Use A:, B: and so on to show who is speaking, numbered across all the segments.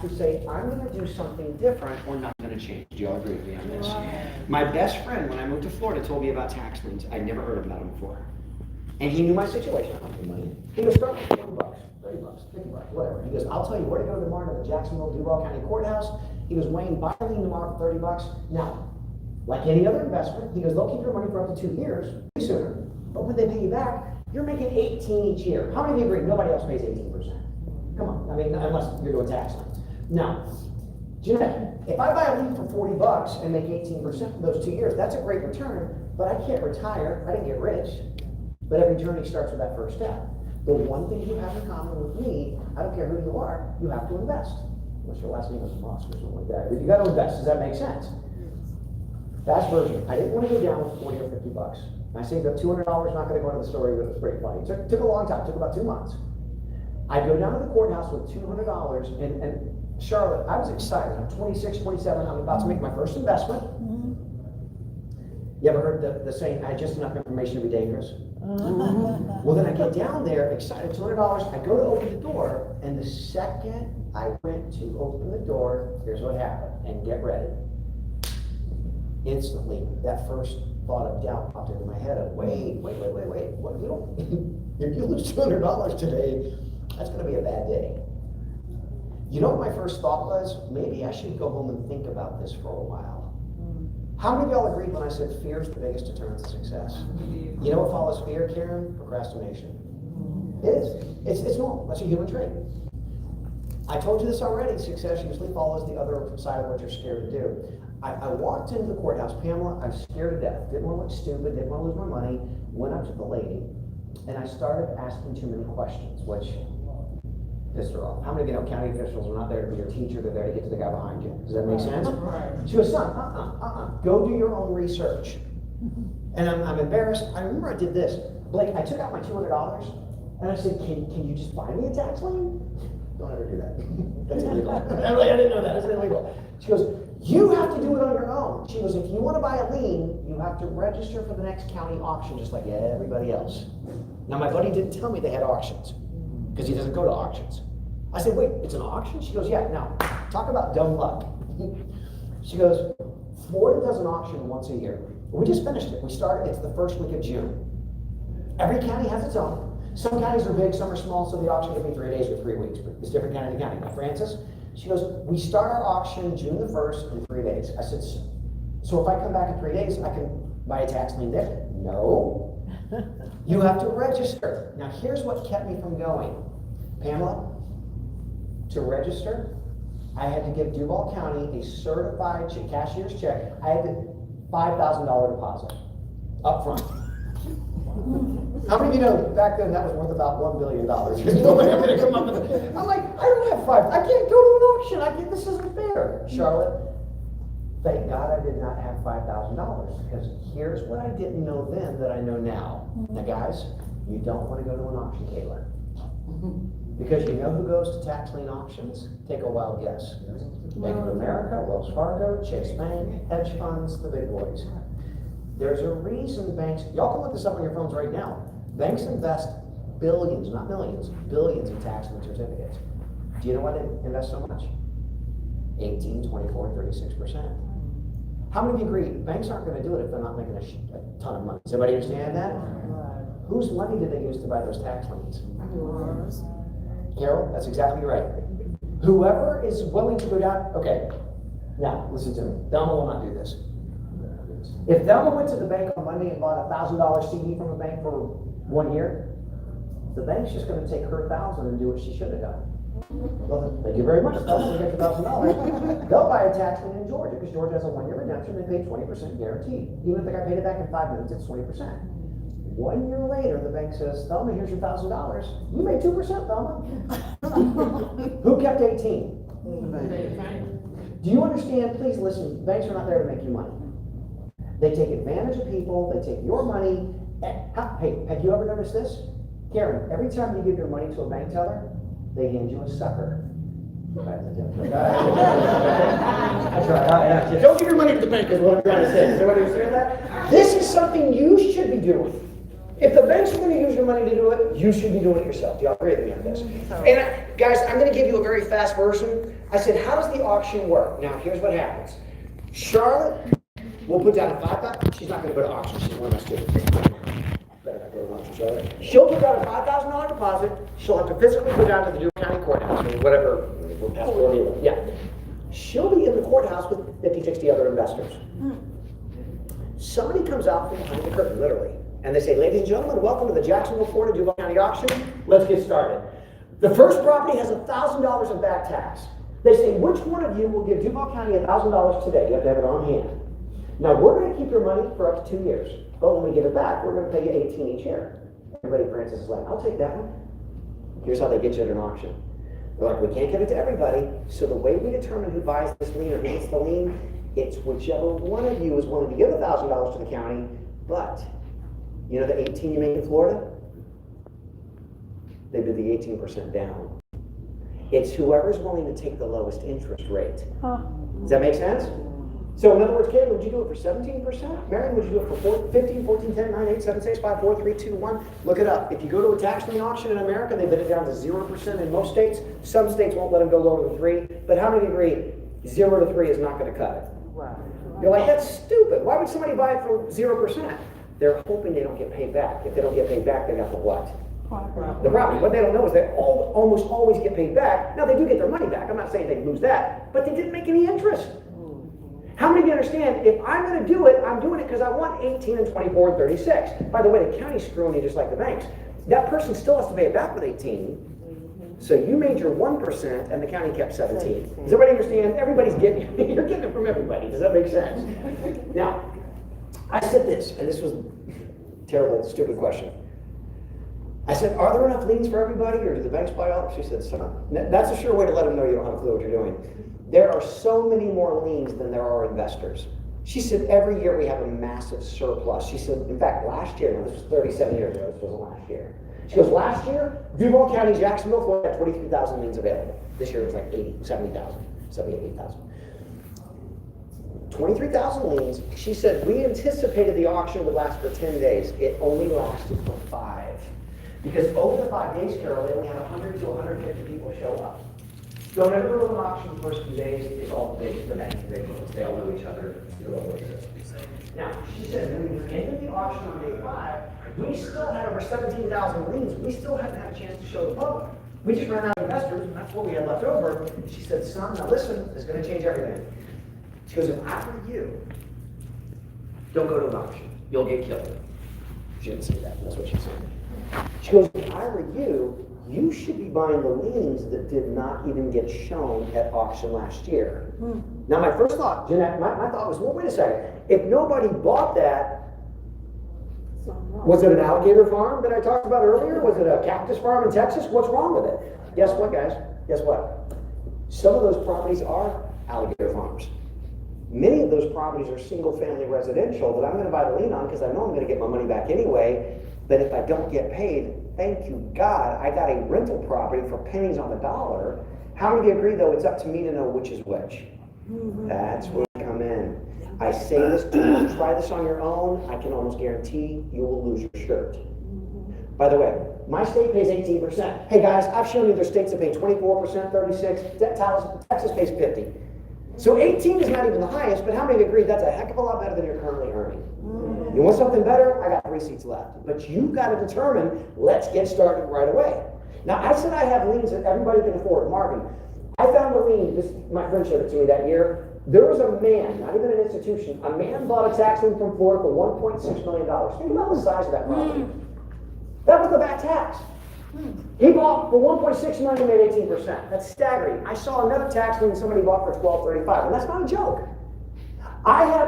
A: to say, I'm going to do something different or not going to change. Do you all agree with me on this? My best friend, when I moved to Florida, told me about tax liens. I'd never heard about them before. And he knew my situation. I don't have money. He goes, start with $20, $30, $50, whatever. He goes, I'll tell you where to go tomorrow to the Jacksonville Duval County Courthouse. He goes, Wayne, buy a lien tomorrow for $30. Now, like any other investment, he goes, they'll keep your money for up to 2 years, sooner. But when they pay you back, you're making 18 each year. How many of you agree? Nobody else pays 18%. Come on, I mean, unless you're doing tax liens. Now, Jeanette, if I buy a lien for $40 and make 18% for those 2 years, that's a great return, but I can't retire. I didn't get rich. But every journey starts with that first step. The one thing you have in common with me, I don't care who you are, you have to invest. Unless your last name was Musk or something like that. You got to invest. Does that make sense? Fast version. I didn't want to go down with 40 or $50. I saved up $200. Not going to go into the story, but it's pretty funny. It took a long time. It took about 2 months. I go down to the courthouse with $200, and Charlotte, I was excited. I'm 26, 27. I'm about to make my first investment. You ever heard the saying, I had just enough information to be dangerous? Well, then I get down there, excited, $200. I go to open the door, and the second I went to open the door, here's what happened. And get ready. Instantly, that first thought of doubt popped into my head of, wait. What, you don't, if you lose $200 today, that's going to be a bad day. You know what my first thought was? Maybe I should go home and think about this for a while. How many of y'all agreed when I said fear is the biggest deterrent to success? You know what follows fear, Karen? Procrastination. It is. It's normal. That's a human trait. I told you this already. Success usually follows the other side of what you're scared to do. I walked into the courthouse. Pamela, I'm scared to death. Didn't want to look stupid. Didn't want to lose my money. Went up to the lady, and I started asking too many questions, which pissed her off. How many of you know county officials are not there to be your teacher, they're there to get to the guy behind you? Does that make sense? She goes, son, go do your own research. And I'm embarrassed. I remember I did this. Blake, I took out my $200 and I said, can you just buy me a tax lien? Don't ever do that. That's illegal. I didn't know that. That's illegal. She goes, you have to do it on your own. She goes, if you want to buy a lien, you have to register for the next county auction just like everybody else. Now my buddy didn't tell me they had auctions, because he doesn't go to auctions. I said, wait, it's an auction? She goes, yeah. Now, talk about dumb luck. She goes, Florida does an auction once a year. We just finished it. We started, it's the first week of June. Every county has its own. Some counties are big, some are small, so the auction could be 3 days or 3 weeks, but it's different county to county. Now, Francis, she goes, we start our auction June the 1st in 3 days. I said, so if I come back in 3 days, I can buy a tax lien there? No. You have to register. Now, here's what kept me from going. Pamela, to register, I had to give Duval County a certified cashier's check. I had a $5,000 deposit up front. How many of you know back then that was worth about $1 billion? I'm like, I don't have five. I can't go to an auction. This isn't fair. Charlotte, thank God I did not have $5,000, because here's what I didn't know then that I know now. Now, guys, you don't want to go to an auction, Caitlin. Because you know who goes to tax lien auctions? Take a wild guess. Bank of America, Wells Fargo, Chase Bank, hedge funds, the big boys. There's a reason banks, y'all can look this up on your phones right now. Banks invest billions, not millions, billions in tax lien certificates. Do you know why they invest so much? 18, 24, 36%. How many of you agree banks aren't going to do it if they're not making a ton of money? Does everybody understand that? Whose money did they use to buy those tax liens? Carol, that's exactly right. Whoever is willing to go down, okay, now listen to me. Thelma will not do this. If Thelma went to the bank on Monday and bought a $1,000 CD from a bank for 1 year, the bank's just going to take her $1,000 and do what she should have done. Well, thank you very much. Thelma will get the $1,000. They'll buy a tax lien in Georgia, because Georgia has a 1 year redemption. They pay 20% guaranteed. Even if the guy paid it back in 5 minutes, it's 20%. 1 year later, the bank says, Thelma, here's your $1,000. You made 2%, Thelma. Who kept 18? Do you understand? Please listen. Banks are not there to make you money. They take advantage of people. They take your money. Hey, have you ever noticed this? Karen, every time you give your money to a bank teller, they hand you a sucker. I try. Don't give your money to the bank is what I'm trying to say. Does everybody understand that? This is something you should be doing. If the banks are going to use your money to do it, you should be doing it yourself. Do y'all agree with me on this? And guys, I'm going to give you a very fast version. I said, how does the auction work? Now, here's what happens. Charlotte will put down a $5,000. She's not going to go to auction. She's one of my students. Better not go to auction, Charlotte. She'll put down a $5,000 deposit. She'll have to physically go down to the Duke County Courthouse or whatever. Yeah. She'll be in the courthouse with 50, 60 other investors. Somebody comes out from behind the curtain, literally, and they say, ladies and gentlemen, welcome to the Jacksonville, Florida, Duval County auction. Let's get started. The first property has $1,000 of back tax. They say, which one of you will give Duval County $1,000 today? You have to have it on hand. Now, we're going to keep your money for up to 2 years. But when we give it back, we're going to pay you 18 each year. Everybody, Francis is like, I'll take that one. Here's how they get you at an auction. They're like, we can't give it to everybody. So the way we determine who buys this lien or who gets the lien, it's whichever one of you is willing to give $1,000 to the county. But, you know the 18 you make in Florida? They bid the 18% down. It's whoever's willing to take the lowest interest rate. Does that make sense? So in other words, Kate, would you do it for 17%? Marion, would you do it for 15, 14, 10, 9, 8, 7, 6, 5, 4, 3, 2, 1? Look it up. If you go to a tax lien auction in America, they bid it down to 0% in most states. Some states won't let them go lower than 3. But how many agree 0 to 3 is not going to cut it? Wow. You're like, that's stupid. Why would somebody buy it for 0%? They're hoping they don't get paid back. If they don't get paid back, they got the what? The problem. What they don't know is they almost always get paid back. Now, they do get their money back. I'm not saying they lose that, but they didn't make any interest. How many of you understand, if I'm going to do it, I'm doing it because I want 18 and 24 and 36. By the way, the county's screwing you just like the banks. That person still has to pay it back with 18. So you made your 1% and the county kept 17. Does everybody understand? Everybody's getting it. You're getting it from everybody. Does that make sense? Now, I said this, and this was a terrible, stupid question. I said, are there enough liens for everybody, or do the banks buy all? She said, son, that's a sure way to let them know you don't have a clue what you're doing. There are so many more liens than there are investors. She said, every year we have a massive surplus. She said, in fact, last year, now this was 37 years ago, this wasn't last year. She goes, last year, Duval County, Jacksonville, Florida had 23,000 liens available. This year it was like 70,000, 78,000. 23,000 liens. She said, we anticipated the auction would last for 10 days. It only lasted for 5. Because over the 5 days, Carol, they only had 100 to 150 people show up. Don't ever go to an auction the first few days. It's all big. The banks, they all know each other. Now, she said, when we ended the auction on day 5, we still had over 17,000 liens. We still hadn't had a chance to show the public. We just ran out of investors, and that's what we had left over. She said, son, now listen, it's going to change everything. She goes, if I were you, don't go to an auction. You'll get killed. She didn't say that. That's what she said. She goes, if I were you, you should be buying the liens that did not even get shown at auction last year. Now, my first thought, Jeanette, my thought was, well, wait a second. If nobody bought that, was it an alligator farm that I talked about earlier? Was it a cactus farm in Texas? What's wrong with it? Guess what, guys? Guess what? Some of those properties are alligator farms. Many of those properties are single-family residential that I'm going to buy the lien on because I know I'm going to get my money back anyway. But if I don't get paid, thank you, God, I got a rental property for pennies on the dollar. How many of you agree, though, it's up to me to know which is which? That's where I come in. I say this to you, try this on your own. I can almost guarantee you will lose your shirt. By the way, my state pays 18%. Hey, guys, I've shown you there's states that pay 24%, 36%. Texas pays 50%. So 18 is not even the highest, but how many agree that's a heck of a lot better than you're currently earning? You want something better? I got 3 seats left. But you've got to determine, let's get started right away. Now, I said I have liens that everybody can afford. Marvin, I found a lien, my friend showed it to me that year. There was a man, not even an institution, a man bought a tax lien from Florida for $1.6 million. Think about the size of that property. That was the back tax. He bought for $1.6 million and made 18%. That's staggering. I saw another tax lien somebody bought for $12.35, and that's not a joke. I had,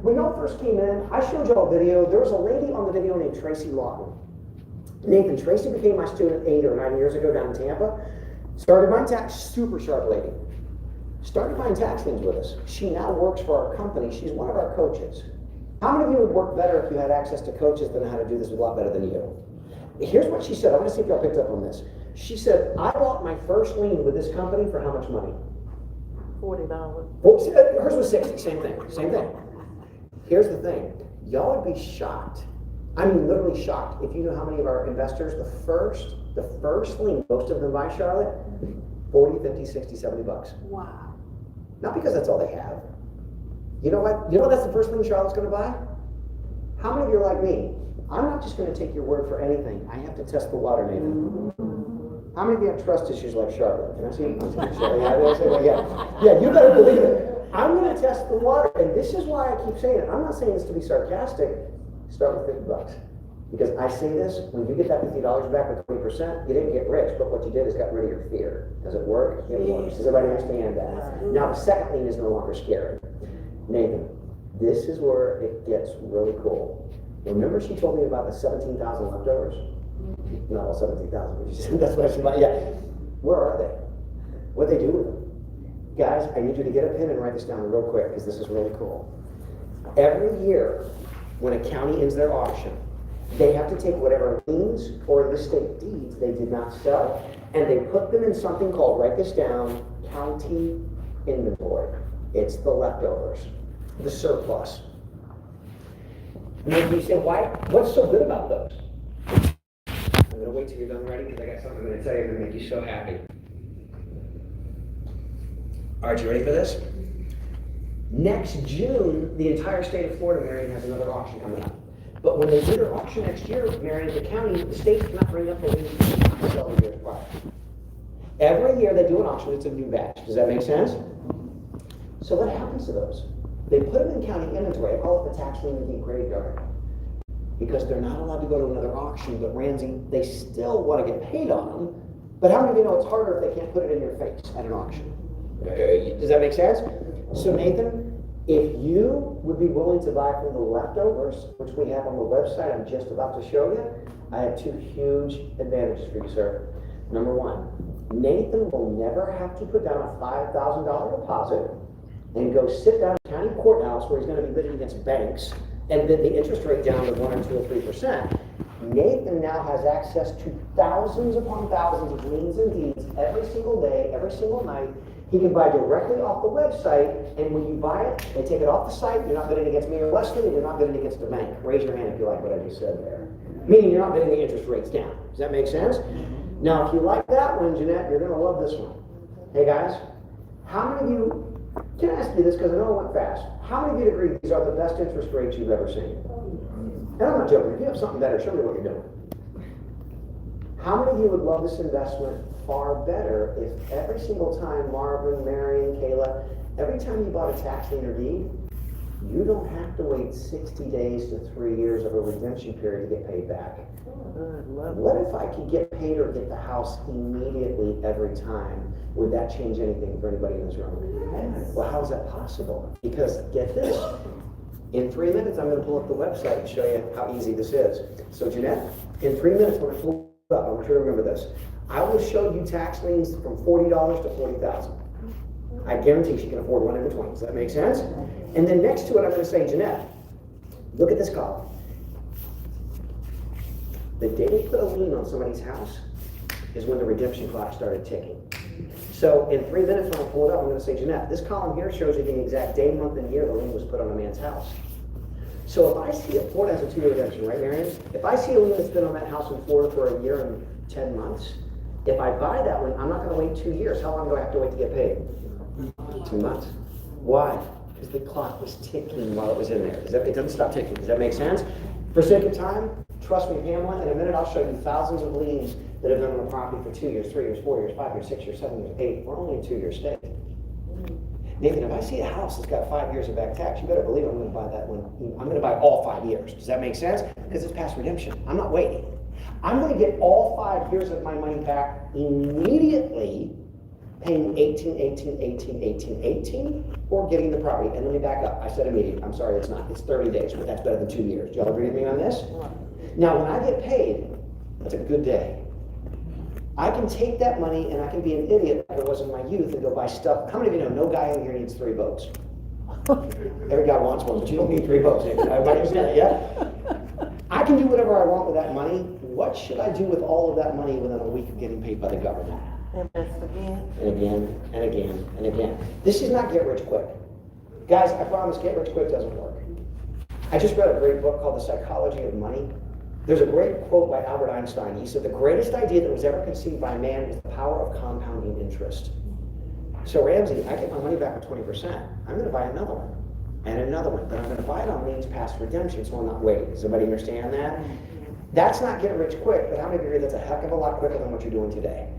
A: when y'all first came in, I showed y'all a video. There was a lady on the video named Tracy Lawton. Nathan, Tracy became my student 8 or 9 years ago down in Tampa. Started buying tax, super sharp lady. Started buying tax liens with us. She now works for our company. She's one of our coaches. How many of you would work better if you had access to coaches that know how to do this a lot better than you? Here's what she said. I want to see if y'all picked up on this. She said, I bought my first lien with this company for how much money?
B: $40.
A: Well, hers was 60, same thing. Here's the thing. Y'all would be shocked. I mean, literally shocked if you know how many of our investors, the first lien, most of them buy Charlotte, 40, 50, 60, 70 bucks.
B: Wow.
A: Not because that's all they have. You know what? You know that's the first thing Charlotte's gonna buy? How many of you are like me? I'm not just gonna take your word for anything. I have to test the water, Nathan. How many of you have trust issues like Charlotte? Can I see? Yeah, you better believe it. I'm gonna test the water, and this is why I keep saying it. I'm not saying this to be sarcastic. Start with 50 bucks. Because I say this, when you get that $50 back with 20%, you didn't get rich, but what you did is got rid of your fear. Does it work? It works. Does everybody understand that? Now the second lien is no longer scary. Nathan, this is where it gets really cool. Remember she told me about the 17,000 leftovers? Not all 17,000, that's what I said. Yeah. Where are they? What do they do with them? Guys, I need you to get a pen and write this down real quick because this is really cool. Every year, when a county ends their auction, they have to take whatever liens or the state deeds they did not sell, and they put them in something called, write this down, county inventory. It's the leftovers, the surplus. And you say, why? What's so good about those? I'm going to wait till you're done writing because I got something I'm going to tell you to make you so happy. All right, you ready for this? Next June, the entire state of Florida, Marion, has another auction coming up. But when they do their auction next year, Marion, the county, the state cannot bring up the liens to sell the years prior. Every year they do an auction, it's a new batch. Does that make sense? So what happens to those? They put them in county inventory. I call it the tax lien deed graveyard. Because they're not allowed to go to another auction, but Ramsey, they still want to get paid on them. But how many of you know it's harder if they can't put it in your face at an auction? Does that make sense? So Nathan, if you would be willing to buy from the leftovers, which we have on the website I'm just about to show you, I have two huge advantages for you, sir. Number one, Nathan will never have to put down a $5,000 deposit and go sit down in the county courthouse where he's going to be bidding against banks and bid the interest rate down to 1 or 2 or 3%. Nathan now has access to thousands upon thousands of liens and deeds every single day, every single night. He can buy directly off the website, and when you buy it, they take it off the site. You're not bidding against me or Leslie, and you're not bidding against the bank. Raise your hand if you like what I just said there. Meaning you're not bidding the interest rates down. Does that make sense? Now, if you like that one, Jeanette, you're going to love this one. Hey, guys, how many of you, can I ask you this because I know I went fast. How many of you agree these are the best interest rates you've ever seen? And I'm not joking. If you have something better, show me what you're doing. How many of you would love this investment far better if every single time Marvin, Marion, Kayla, every time you bought a tax lien or deed, you don't have to wait 60 days to 3 years of a redemption period to get paid back? What if I could get paid or get the house immediately every time? Would that change anything for anybody in this room? Well, how is that possible? Because get this, in 3 minutes I'm going to pull up the website and show you how easy this is. So Jeanette, in 3 minutes we're going to pull it up. I want you to remember this. I will show you tax liens from $40 to $40,000. I guarantee she can afford one in between. Does that make sense? And then next to it I'm going to say, Jeanette, look at this column. The day they put a lien on somebody's house is when the redemption clock started ticking. So in 3 minutes when I pull it up, I'm going to say, Jeanette, this column here shows you the exact day, month, and year the lien was put on a man's house. So if I see a Florida has a 2-year redemption, right, Marion? If I see a lien that's been on that house in Florida for a year and 10 months, if I buy that one, I'm not going to wait 2 years. How long do I have to wait to get paid? 2 months. Why? Because the clock was ticking while it was in there. It doesn't stop ticking. Does that make sense? For sake of time, trust me, Pamela, in a minute I'll show you thousands of liens that have been on the property for 2 years, 3 years, 4 years, 5 years, 6 years, 7 years, 8. We're only a 2-year stay. Nathan, if I see a house that's got 5 years of back tax, you better believe I'm going to buy that one. I'm going to buy all 5 years. Does that make sense? Because it's past redemption. I'm not waiting. I'm going to get all 5 years of my money back immediately, paying 18, 18, 18, 18, 18, or getting the property. And let me back up. I said immediate. I'm sorry, it's not. It's 30 days, but that's better than 2 years. Do y'all agree with me on this? Now, when I get paid, that's a good day. I can take that money and I can be an idiot like I was in my youth and go buy stuff. How many of you know no guy in here needs 3 boats? Every guy wants one, but you don't need 3 boats. Everybody understand that, yeah? I can do whatever I want with that money. What should I do with all of that money within a week of getting paid by the government?
B: Invest again.
A: And again, and again, and again. This is not get rich quick. Guys, I promise get rich quick doesn't work. I just read a great book called The Psychology of Money. There's a great quote by Albert Einstein. He said, the greatest idea that was ever conceived by man is the power of compounding interest. So Ramsey, I get my money back with 20%. I'm going to buy another one and another one, but I'm going to buy it on liens past redemption, so I'm not waiting. Does everybody understand that? That's not get rich quick, but how many of you agree that's a heck of a lot quicker than what you're doing today?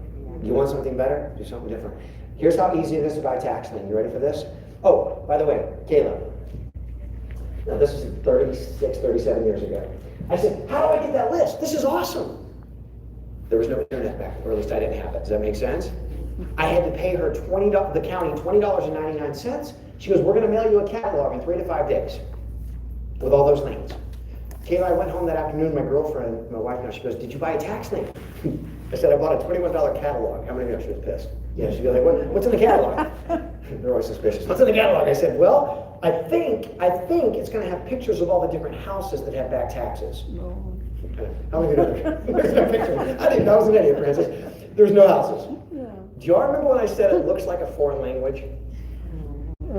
A: You want something better? Do something different. Here's how easy it is to buy tax lien. You ready for this? Oh, by the way, Caleb. Now this is 36, 37 years ago. I said, how do I get that list? This is awesome. There was no internet back then, or at least I didn't have it. Does that make sense? I had to pay her the county $20.99. She goes, we're going to mail you a catalog in 3 to 5 days with all those liens. Kayla, I went home that afternoon, my girlfriend, my wife now, she goes, did you buy a tax lien? I said, I bought a $21 catalog. How many of you know? She was pissed. Yeah, she'd be like, what's in the catalog? They're always suspicious. What's in the catalog? I said, well, I think it's going to have pictures of all the different houses that have back taxes. No. How many of you know? There's no picture. I didn't know I was an idiot, Francis. There's no houses. Yeah. Do y'all remember when I said it looks like a foreign language?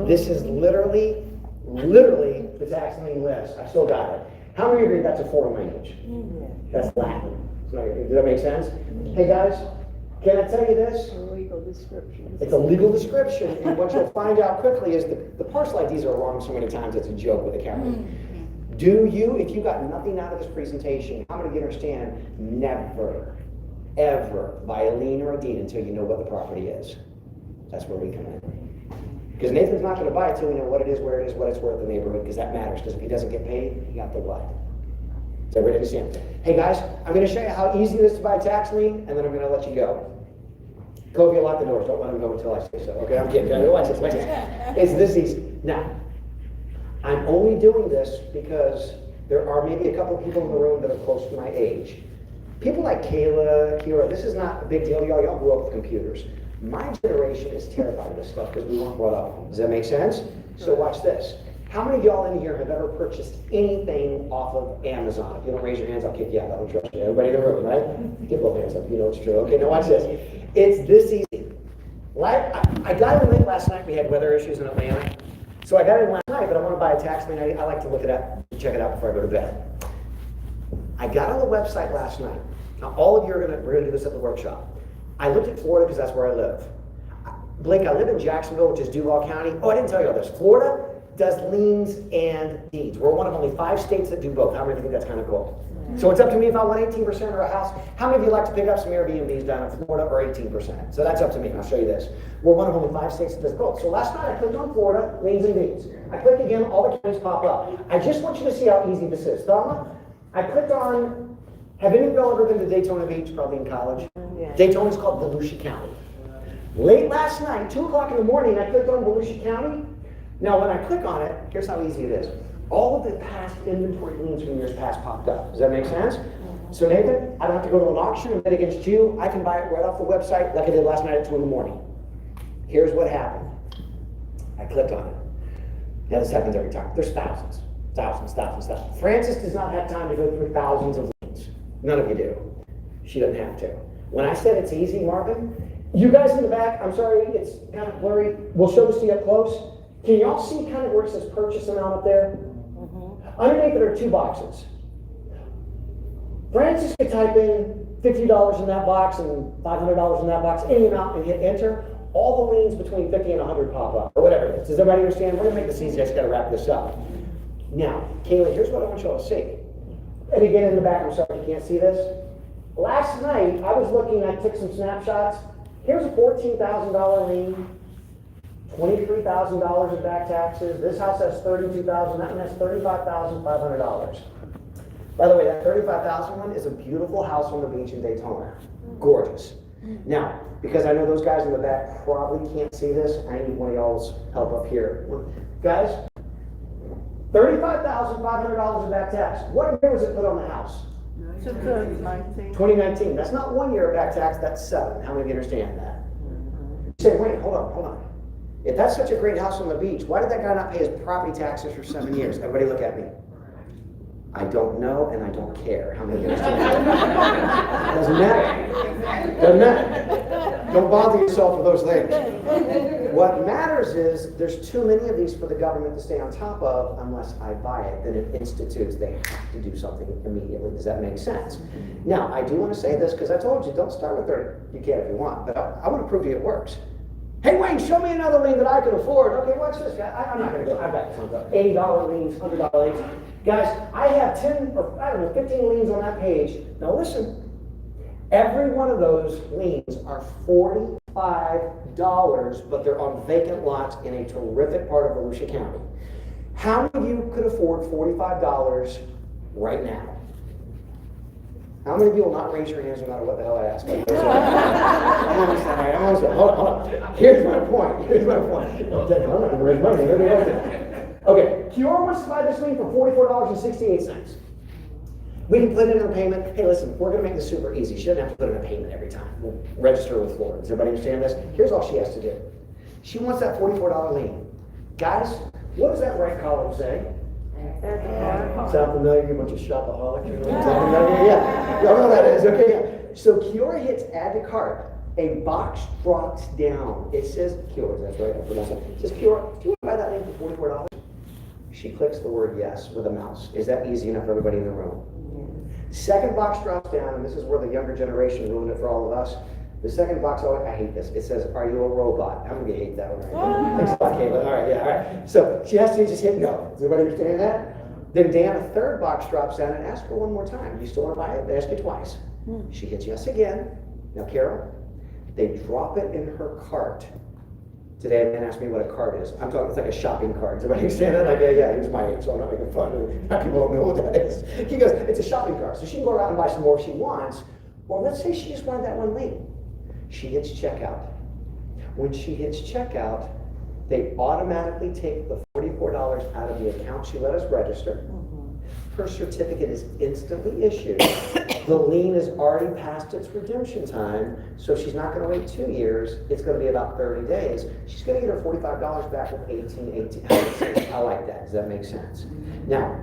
A: This is literally the tax lien list. I still got it. How many of you agree that's a foreign language? That's Latin. Does that make sense? Hey guys, can I tell you this?
B: A legal description.
A: It's a legal description, and what you'll find out quickly is the parcel IDs are wrong so many times it's a joke with the county. Do you, if you got nothing out of this presentation, how many of you understand? Never, ever buy a lien or a deed until you know what the property is. That's where we come in. Because Nathan's not going to buy it until we know what it is, where it is, what it's worth in the neighborhood, because that matters. Because if he doesn't get paid, he got the what? Does everybody understand? Hey guys, I'm going to show you how easy it is to buy a tax lien, and then I'm going to let you go. Kobe, lock the doors. Don't let him go until I say so. Okay, I'm kidding. Watch this. It's this easy. Now, I'm only doing this because there are maybe a couple people in the room that are close to my age. People like Kayla, Kira, this is not a big deal. Y'all grew up with computers. My generation is terrified of this stuff because we weren't brought up. Does that make sense? So watch this. How many of y'all in here have ever purchased anything off of Amazon? If you don't raise your hands, I'll kick you out. I don't trust you. Everybody in the room, right? Give both hands up. You know it's true. Okay, now watch this. It's this easy. I got in late last night. We had weather issues in Atlanta. So I got in last night, but I want to buy a tax lien. I like to look it up, check it out before I go to bed. I got on the website last night. Now, all of you we're going to do this at the workshop. I looked at Florida because that's where I live. Blake, I live in Jacksonville, which is Duval County. Oh, I didn't tell you all this. Florida does liens and deeds. We're one of only 5 states that do both. How many of you think that's kind of cool? So it's up to me if I want 18% or a house. How many of you like to pick up some Airbnbs down in Florida or 18%? So that's up to me. I'll show you this. We're one of only 5 states that does both. So last night I clicked on Florida, liens and deeds. I click again, all the counties pop up. I just want you to see how easy this is. Thelma, I clicked on, have any of y'all ever been to Daytona Beach, probably in college? Yeah. Daytona is called Volusia County. Late last night, 2 o'clock in the morning, I clicked on Volusia County. Now when I click on it, here's how easy it is. All of the past inventory liens from years past popped up. Does that make sense? So Nathan, I don't have to go to an auction and bid against you. I can buy it right off the website like I did last night at 2 in the morning. Here's what happened. I clicked on it. Now this happens every time. There's thousands. Frances does not have time to go through thousands of liens. None of you do. She doesn't have to. When I said it's easy, Marvin, you guys in the back, I'm sorry, it's kind of blurry. We'll show this to you up close. Can y'all see kind of where it says purchase amount up there? Underneath there are 2 boxes. Francis could type in $50 in that box and $500 in that box, any amount, and hit enter. All the liens between 50 and 100 pop up, or whatever it is. Does everybody understand? We're going to make this easy. I just got to wrap this up. Now, Kayla, here's what I want y'all to see. And again, in the back, I'm sorry you can't see this. Last night, I was looking, I took some snapshots. Here's a $14,000 lien. $23,000 of back taxes. This house has $32,000. That one has $35,500. By the way, that $35,000 one is a beautiful house on the beach in Daytona. Gorgeous. Now, because I know those guys in the back probably can't see this, I need one of y'all's help up here. Guys, $35,500 of back tax. What year was it put on the house?
B: 2019.
A: 2019. That's not 1 year of back tax, that's 7. How many of you understand that? You say, wait, hold on. If that's such a great house on the beach, why did that guy not pay his property taxes for 7 years? Everybody look at me. I don't know and I don't care. How many of you understand that? Doesn't matter. Don't bother yourself with those things. What matters is there's too many of these for the government to stay on top of unless I buy it. Then it institutes they have to do something immediately. Does that make sense? Now, I do want to say this because I told you, don't start with 30. You can if you want, but I want to prove to you it works. Hey, Wayne, show me another lien that I can afford. Okay, watch this, guy. I'm not going to go. I've got tons of $80 liens, $100 liens. Guys, I have 10 or I don't know, 15 liens on that page. Now listen, every one of those liens are $45, but they're on vacant lots in a terrific part of Volusia County. How many of you could afford $45 right now? How many of you will not raise your hands no matter what the hell I ask? Hold on. Here's my point. I'm not going to raise money. Okay, Kiora wants to buy this lien for $44.68. We can put in a payment. Hey, listen, we're going to make this super easy. She doesn't have to put in a payment every time. We'll register with Florida. Does everybody understand this? Here's all she has to do. She wants that $44 lien. Guys, what does that right column say? Sound familiar? You bunch of shopaholics? Yeah. Y'all know that is. Okay. Yeah. So Kiora hits add to cart. A box drops down. It says Kiora. That's right. I pronounced it. It says Kiora. Do you want to buy that lien for $44? She clicks the word yes with a mouse. Is that easy enough for everybody in the room? Second box drops down, and this is where the younger generation ruined it for all of us. The second box, oh, I hate this. It says, "Are you a robot?" How many of you hate that one? Right? Thanks a lot, Caitlin. All right. So she has to just hit no. Does everybody understand that? Then Dan, a third box drops down and asks her one more time. You still want to buy it? They ask you twice. She hits yes again. Now, Carol, they drop it in her cart. Today, a man asked me what a cart is. I'm talking, it's like a shopping cart. Does everybody understand that? Like, yeah, he was my age, so I'm not making fun of it. People don't know what that is. He goes, it's a shopping cart. So she can go around and buy some more if she wants. Or let's say she just wanted that one lien. She hits checkout. When she hits checkout, they automatically take the $44 out of the account she let us register. Her certificate is instantly issued. The lien is already past its redemption time, so she's not going to wait 2 years. It's going to be about 30 days. She's going to get her $45 back with 18. I like that. Does that make sense? Now,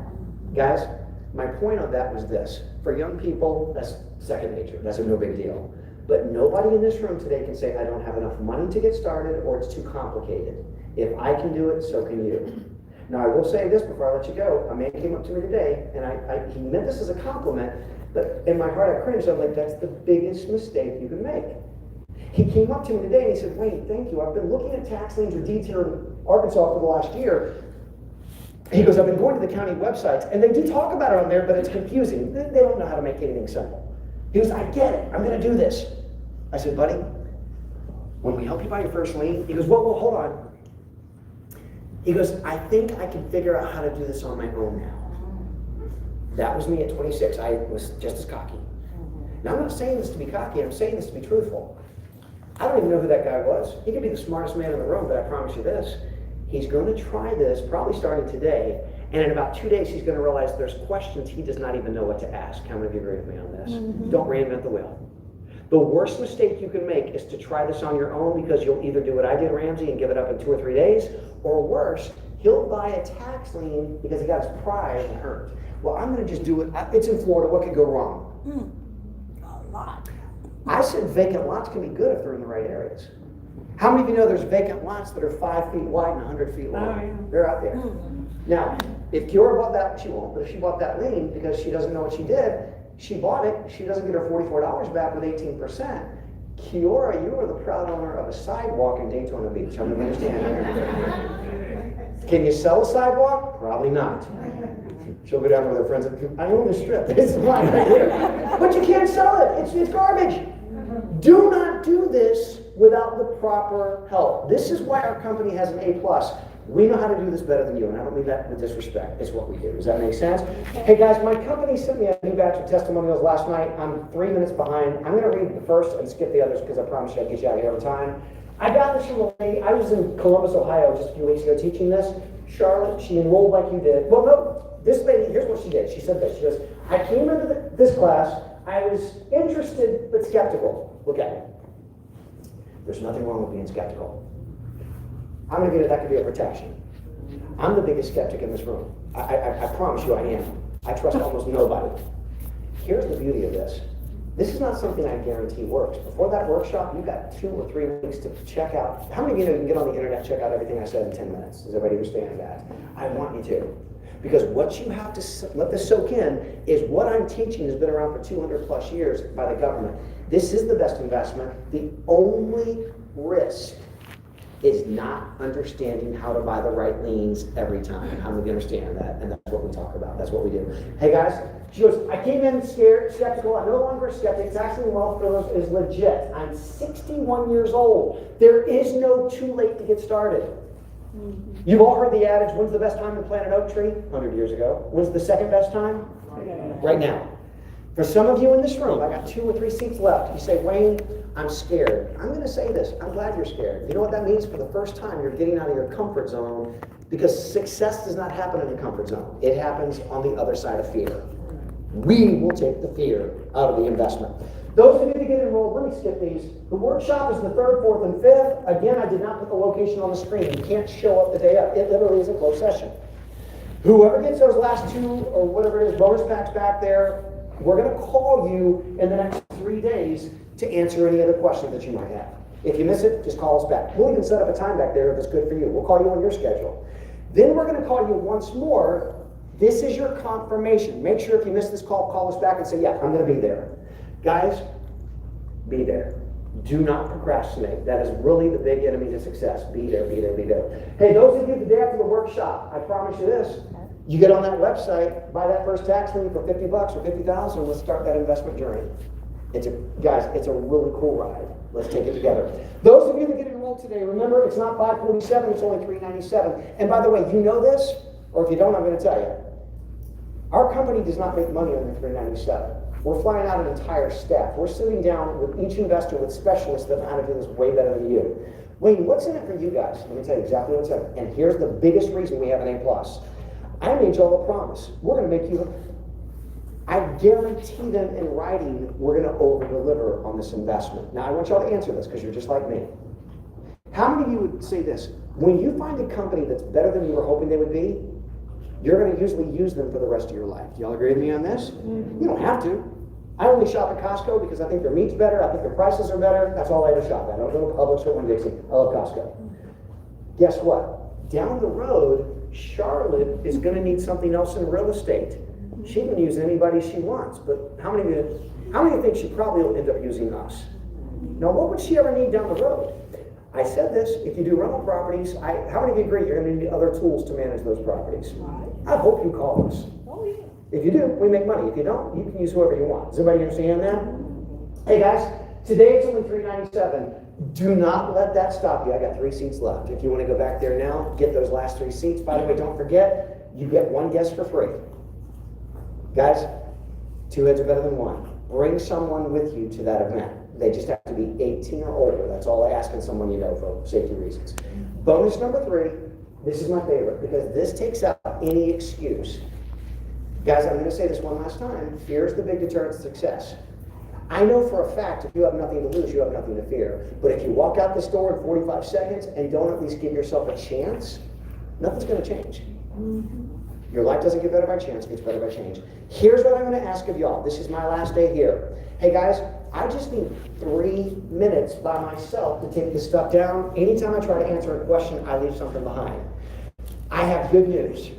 A: guys, my point on that was this. For young people, that's second nature. That's a no big deal. But nobody in this room today can say, I don't have enough money to get started, or it's too complicated. If I can do it, so can you. Now, I will say this before I let you go. A man came up to me today, and he meant this as a compliment, but in my heart I cringed. I'm like, that's the biggest mistake you can make. He came up to me today, and he said, Wayne, thank you. I've been looking at tax liens or deeds here in Arkansas for the last year. He goes, I've been going to the county websites, and they do talk about it on there, but it's confusing. They don't know how to make anything simple. He goes, I get it. I'm going to do this. I said, buddy, when we help you buy your first lien, he goes, well, hold on. He goes, I think I can figure out how to do this on my own now. That was me at 26. I was just as cocky. Now, I'm not saying this to be cocky. I'm saying this to be truthful. I don't even know who that guy was. He could be the smartest man in the room, but I promise you this. He's going to try this, probably starting today, and in about 2 days, he's going to realize there's questions he does not even know what to ask. How many of you agree with me on this? Don't reinvent the wheel. The worst mistake you can make is to try this on your own, because you'll either do what I did, Ramsey, and give it up in 2 or 3 days, or worse, he'll buy a tax lien because he got his pride and hurt. Well, I'm going to just do it. It's in Florida. What could go wrong?
B: A lot.
A: I said vacant lots can be good if they're in the right areas. How many of you know there's vacant lots that are 5 feet wide and 100 feet long?
B: Oh, yeah.
A: They're out there. Now, if Kiora bought that, she won't, but if she bought that lien because she doesn't know what she did, she bought it, she doesn't get her $44 back with 18%. Kiora, you are the proud owner of a sidewalk in Daytona Beach. How many of you understand? Can you sell a sidewalk? Probably not. She'll go down with her friends and I own this strip. It's mine right here. But you can't sell it. It's garbage. Do not do this without the proper help. This is why our company has an A+. We know how to do this better than you, and I don't mean that with disrespect. It's what we do. Does that make sense? Hey guys, my company sent me a new batch of testimonials last night. I'm 3 minutes behind. I'm going to read the first and skip the others because I promise you I'll get you out of here on time. I got this from a lady. I was in Columbus, Ohio just a few weeks ago teaching this. Charlotte, she enrolled like you did. Well, no, this lady, here's what she did. She said this. She goes, I came into this class. I was interested but skeptical. Look at me. There's nothing wrong with being skeptical. I'm going to get it. That could be a protection. I'm the biggest skeptic in this room. I promise you I am. I trust almost nobody. Here's the beauty of this. This is not something I guarantee works. Before that workshop, you've got 2 or 3 weeks to check out. How many of you know you can get on the internet, check out everything I said in 10 minutes? Does everybody understand that? I want you to. Because what you have to let this soak in is what I'm teaching has been around for 200 plus years by the government. This is the best investment. The only risk is not understanding how to buy the right liens every time. How do we understand that? And that's what we talk about. That's what we do. Hey guys, she goes, I came in scared, skeptical. I'm no longer a skeptic. Taxing wealth is legit. I'm 61 years old. There is no too late to get started. You've all heard the adage, when's the best time to plant an oak tree? 100 years ago. When's the second best time? Right now. For some of you in this room, I got 2 or 3 seats left. You say, Wayne, I'm scared. I'm going to say this. I'm glad you're scared. You know what that means? For the first time, you're getting out of your comfort zone, because success does not happen in the comfort zone. It happens on the other side of fear. We will take the fear out of the investment. Those of you that get enrolled, let me skip these. The workshop is the 3rd, 4th, and 5th. Again, I did not put the location on the screen. You can't show up the day up. It literally is a closed session. Whoever gets those last 2 or whatever it is, bonus packs back there, we're going to call you in the next 3 days to answer any other questions that you might have. If you miss it, just call us back. We'll even set up a time back there if it's good for you. We'll call you on your schedule. Then we're going to call you once more. This is your confirmation. Make sure if you miss this call us back and say, yeah, I'm going to be there. Guys, be there. Do not procrastinate. That is really the big enemy to success. Be there, be there, be there. Hey, those of you the day after the workshop, I promise you this. You get on that website, buy that first tax lien for $50 or $50,000, let's start that investment journey. Guys, it's a really cool ride. Let's take it together. Those of you that get enrolled today, remember, it's not $547, it's only $397. And by the way, you know this, or if you don't, I'm going to tell you. Our company does not make money on the $397. We're flying out an entire staff. We're sitting down with each investor with specialists that know how to do this way better than you. Wayne, what's in it for you guys? Let me tell you exactly what's in it. And here's the biggest reason we have an A+. I made y'all a promise. We're going to make you, I guarantee them in writing, we're going to over-deliver on this investment. Now, I want y'all to answer this because you're just like me. How many of you would say this? When you find a company that's better than you were hoping they would be, you're going to usually use them for the rest of your life. Do y'all agree with me on this? You don't have to. I only shop at Costco because I think their meat's better, I think their prices are better. That's all I ever shop at. I don't go to Publix or Winn-Dixie. I love Costco. Guess what? Down the road, Charlotte is going to need something else in real estate. She can use anybody she wants, but how many of you think she probably will end up using us? Now, what would she ever need down the road? I said this, if you do rental properties, how many of you agree you're going to need other tools to manage those properties? I hope you call us.
B: Oh, yeah.
A: If you do, we make money. If you don't, you can use whoever you want. Does everybody understand that? Hey guys, today it's only $397. Do not let that stop you. I got 3 seats left. If you want to go back there now, get those last 3 seats. By the way, don't forget, you get 1 guest for free. Guys, 2 heads are better than 1. Bring someone with you to that event. They just have to be 18 or older. That's all I ask in someone you know for safety reasons. Bonus number 3, this is my favorite because this takes out any excuse. Guys, I'm going to say this one last time. Fear is the big deterrent to success. I know for a fact if you have nothing to lose, you have nothing to fear. But if you walk out this door in 45 seconds and don't at least give yourself a chance, nothing's going to change. Your life doesn't get better by chance, it gets better by change. Here's what I'm going to ask of y'all. This is my last day here. Hey guys, I just need 3 minutes by myself to take this stuff down. Anytime I try to answer a question, I leave something behind. I have good news.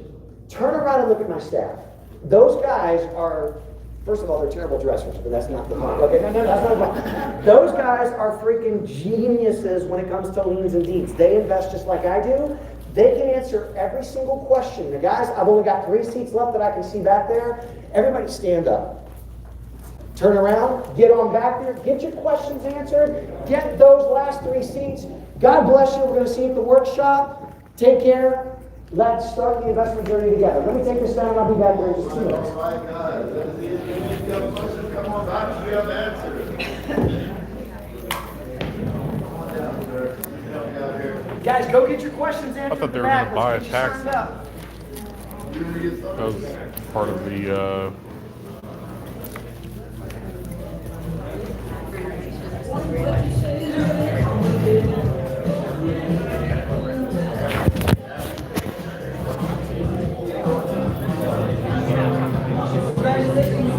A: Turn around and look at my staff. Those guys are, first of all, they're terrible dressers, but that's not the point. Okay, no, that's not the point. Those guys are freaking geniuses when it comes to liens and deeds. They invest just like I do. They can answer every single question. Now, guys, I've only got 3 seats left that I can see back there. Everybody stand up. Turn around, get on back there, get your questions answered, get those last 3 seats. God bless you. We're going to see you at the workshop. Take care. Let's start the investment journey together. Let me take this down and I'll be back there in just 2 minutes.
C: Oh my God. If you have questions, come on back. We have answers. Come on down, sir. Help me out here.
A: Guys, go get your questions answered.
D: I thought they were going to buy a taxi.
A: Up.
D: That was part of the,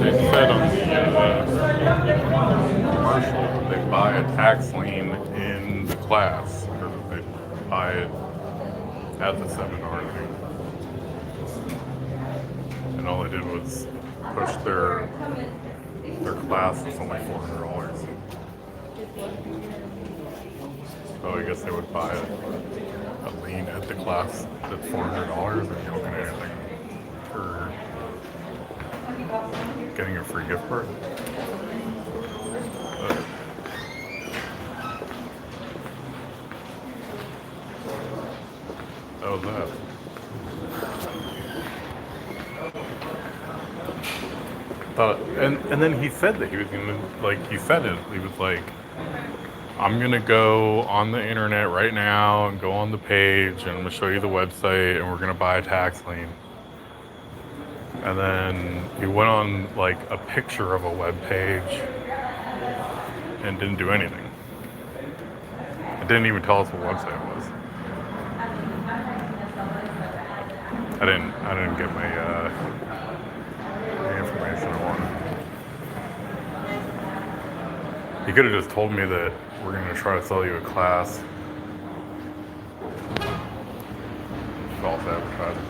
D: they said on the, as a seminar thing. And all they did was push their class was only $400. So I guess they would buy a lean at the class that's $400 and you don't get anything for getting a free gift card. But that was that. And then he said that he was gonna, like, he said it. He was like, I'm gonna go on the internet right now and go on the page and I'm gonna show you the website and we're gonna buy a tax lien. And then he went on like a picture of a web page and didn't do anything. It didn't even tell us what website it was. I didn't get my the information I wanted. He could have just told me that we're going to try to sell you a class. False advertising.